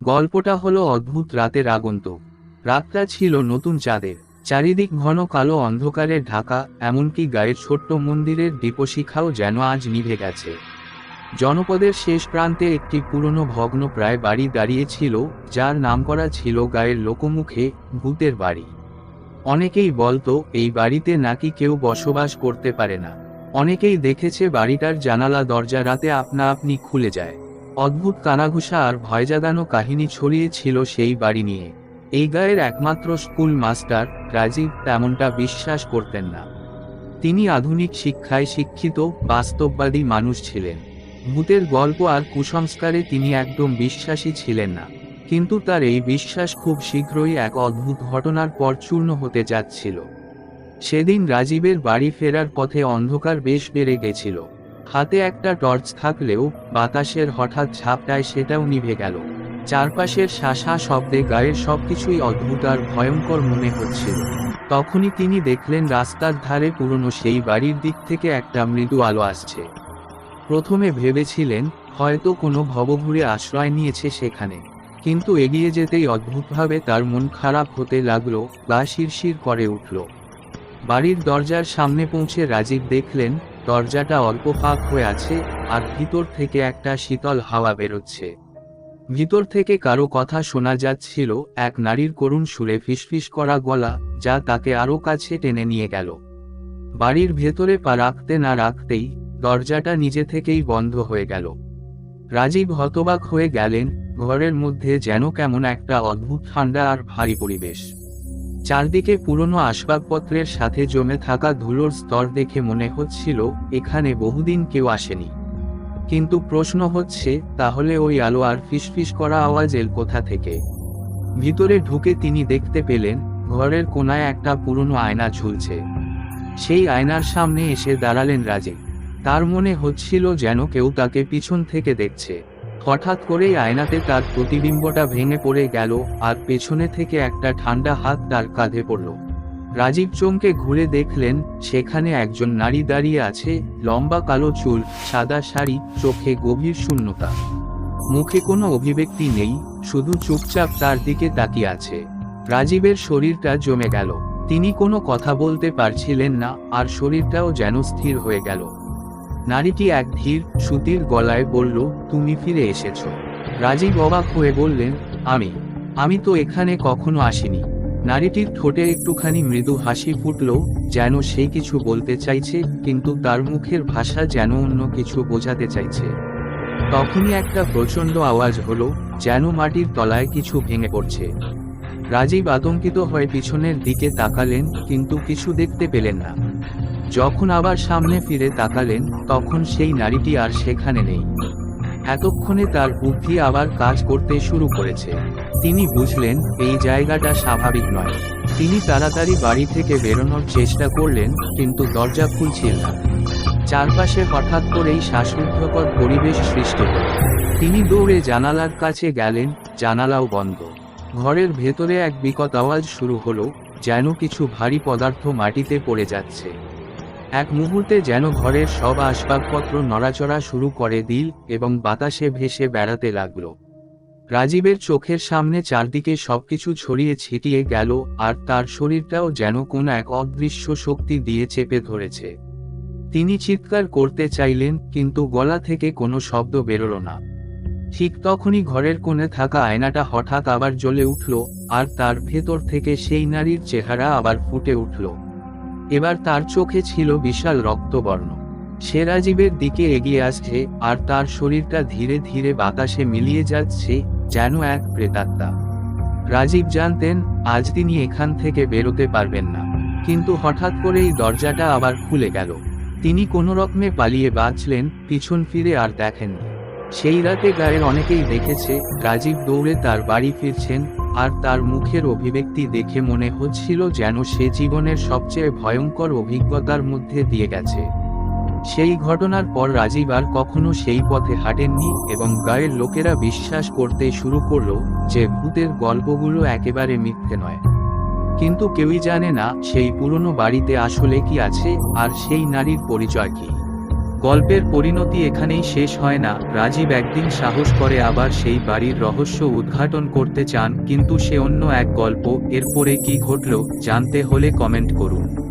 গল্পটা হলো অদ্ভুত রাতের আগন্তুক। রাতটা ছিল নতুন চাঁদের, চারিদিক ঘন কালো অন্ধকারে ঢাকা, এমনকি গায়ের ছোট্ট মন্দিরের দীপশিখাও যেন আজ নিভে গেছে। জনপদের শেষ প্রান্তে একটি পুরনো ভগ্নপ্রায় বাড়ি দাঁড়িয়েছিল, যার নামকরা ছিল গায়ের লোকমুখে ভূতের বাড়ি। অনেকেই বলতো এই বাড়িতে নাকি কেউ বসবাস করতে পারে না। অনেকেই দেখেছে বাড়িটার জানালা দরজা রাতে আপনা আপনি খুলে যায়। অদ্ভুত কানাঘুষা আর ভয়জাগানো কাহিনী ছড়িয়েছিল সেই বাড়ি নিয়ে। এই গায়ের একমাত্র স্কুল মাস্টার রাজীব তেমনটা বিশ্বাস করতেন না। তিনি আধুনিক শিক্ষায় শিক্ষিত, বাস্তববাদী মানুষ ছিলেন। ভূতের গল্প আর কুসংস্কারে তিনি একদম বিশ্বাসী ছিলেন না। কিন্তু তার এই বিশ্বাস খুব শীঘ্রই এক অদ্ভুত ঘটনার পর চূর্ণ হতে যাচ্ছিল। সেদিন রাজীবের বাড়ি ফেরার পথে অন্ধকার বেশ বেড়ে গেছিল। হাতে একটা টর্চ থাকলেও বাতাসের হঠাৎ ঝাপটায় সেটাও নিভে গেল। চারপাশের শাঁসা শব্দে গায়ের সবকিছুই অদ্ভুত আর ভয়ঙ্কর মনে হচ্ছিল। তখনই তিনি দেখলেন রাস্তার ধারে পুরনো সেই বাড়ির দিক থেকে একটা মৃদু আলো আসছে। প্রথমে ভেবেছিলেন হয়তো কোনো ভবঘুরে আশ্রয় নিয়েছে সেখানে, কিন্তু এগিয়ে যেতেই অদ্ভুতভাবে তার মন খারাপ হতে লাগলো, গা শিরশির করে উঠল। বাড়ির দরজার সামনে পৌঁছে রাজীব দেখলেন দরজাটা অল্প ফাঁক হয়ে আছে, আর ভিতর থেকে একটা শীতল হাওয়া বেরোচ্ছে। ভিতর থেকে কারো কথা শোনা যাচ্ছিল, এক নারীর করুণ সুরে ফিসফিস করা গলা, যা তাকে আরো কাছে টেনে নিয়ে গেল। বাড়ির ভেতরে পা রাখতে না রাখতেই দরজাটা নিজে থেকেই বন্ধ হয়ে গেল। রাজীব হতবাক হয়ে গেলেন। ঘরের মধ্যে যেন কেমন একটা অদ্ভুত ঠান্ডা আর ভারী পরিবেশ। চারদিকে পুরনো আসবাবপত্রের সাথে জমে থাকা ধুলোর স্তর দেখে মনে হচ্ছিল এখানে বহুদিন কেউ আসেনি। কিন্তু প্রশ্ন হচ্ছে, তাহলে ওই আলো আর ফিসফিস করা আওয়াজ এল কোথা থেকে? ভিতরে ঢুকে তিনি দেখতে পেলেন ঘরের কোনায় একটা পুরনো আয়না ঝুলছে। সেই আয়নার সামনে এসে দাঁড়ালেন রাজীব। তার মনে হচ্ছিল যেন কেউ তাকে পিছন থেকে দেখছে। হঠাৎ করেই আয়নাতে তার প্রতিবিম্বটা ভেঙে পড়ে গেল, আর পেছনে থেকে একটা ঠান্ডা হাত তার কাঁধে পড়ল। রাজীব চমকে ঘুরে দেখলেন সেখানে একজন নারী দাঁড়িয়ে আছে, লম্বা কালো চুল, সাদা শাড়ি, চোখে গভীর শূন্যতা। মুখে কোনো অভিব্যক্তি নেই, শুধু চুপচাপ তার দিকে তাকিয়ে আছে। রাজীবের শরীরটা জমে গেল। তিনি কোনো কথা বলতে পারছিলেন না, আর শরীরটাও যেন স্থির হয়ে গেল। নারীটি এক ধীর, সুতির গলায় বলল, তুমি ফিরে এসেছ। রাজীব অবাক হয়ে বললেন, আমি তো এখানে কখনো আসিনি। নারীটির ঠোঁটে একটুখানি মৃদু হাসি ফুটল, যেন সে কিছু বলতে চাইছে, কিন্তু তার মুখের ভাষা যেন অন্য কিছু বোঝাতে চাইছে। তখনই একটা প্রচণ্ড আওয়াজ হলো, যেন মাটির তলায় কিছু ভেঙে পড়ছে। রাজীব আতঙ্কিত হয়ে পিছনের দিকে তাকালেন, কিন্তু কিছু দেখতে পেলেন না। যখন আবার সামনে ফিরে তাকালেন, তখন সেই নারীটি আর সেখানে নেই। এতক্ষণে তার বুদ্ধি আবার কাজ করতে শুরু করেছে। তিনি বুঝলেন এই জায়গাটা স্বাভাবিক নয়। তিনি তাড়াতাড়ি বাড়ি থেকে বেরোনোর চেষ্টা করলেন, কিন্তু দরজা খুলছিল না। চারপাশে হঠাৎ করেই শ্বাসরুদ্ধকর পরিবেশ সৃষ্টি হল। তিনি দৌড়ে জানালার কাছে গেলেন, জানালাও বন্ধ। ঘরের ভেতরে এক বিকট আওয়াজ শুরু হলো, যেন কিছু ভারী পদার্থ মাটিতে পড়ে যাচ্ছে। এক মুহূর্তে যেন ঘরের সব আসবাবপত্র নড়াচড়া শুরু করে দিল, এবং বাতাসে ভেসে বেড়াতে লাগল। রাজীবের চোখের সামনে চারদিকে সবকিছু ছড়িয়ে ছিটিয়ে গেল, আর তার শরীরটাও যেন কোনো এক অদৃশ্য শক্তি দিয়ে চেপে ধরেছে। তিনি চিৎকার করতে চাইলেন, কিন্তু গলা থেকে কোনো শব্দ বেরোল না। ঠিক তখনই ঘরের কোণে থাকা আয়নাটা হঠাৎ আবার জ্বলে উঠল, আর তার ভেতর থেকে সেই নারীর চেহারা আবার ফুটে উঠল। এবার তার চোখে ছিল বিশাল রক্তবর্ণ। সে রাজীবের দিকে এগিয়ে আসছে, আর তার শরীরটা ধীরে ধীরে বাতাসে মিলিয়ে যাচ্ছে, যেন এক প্রেতাত্মা। রাজীব জানতেন আজ তিনি এখান থেকে বেরোতে পারবেন না। কিন্তু হঠাৎ করেই দরজাটা আবার খুলে গেল। তিনি কোনো রকমে পালিয়ে বাঁচলেন, পিছন ফিরে আর দেখেননি। সেই রাতে গায়ের অনেকেই দেখেছে রাজীব দৌড়ে তার বাড়ি ফিরছেন, আর তার মুখের অভিব্যক্তি দেখে মনে হচ্ছিল যেন সে জীবনের সবচেয়ে ভয়ঙ্কর অভিজ্ঞতার মধ্যে দিয়ে গেছে। সেই ঘটনার পর রাজীব আর কখনো সেই পথে হাঁটেননি, এবং গায়ের লোকেরা বিশ্বাস করতে শুরু করল যে ভূতের গল্পগুলো একেবারে মিথ্যে নয়। কিন্তু কেউই জানে না সেই পুরনো বাড়িতে আসলে কি আছে, আর সেই নারীর পরিচয় কি। গল্পের পরিণতি এখানেই শেষ হয় না। রাজীব একদিন সাহস করে আবার সেই বাড়ির রহস্য উদ্ঘাটন করতে চান, কিন্তু সে অন্য এক গল্প। এরপরে কি ঘটল জানতে হলে কমেন্ট করুন।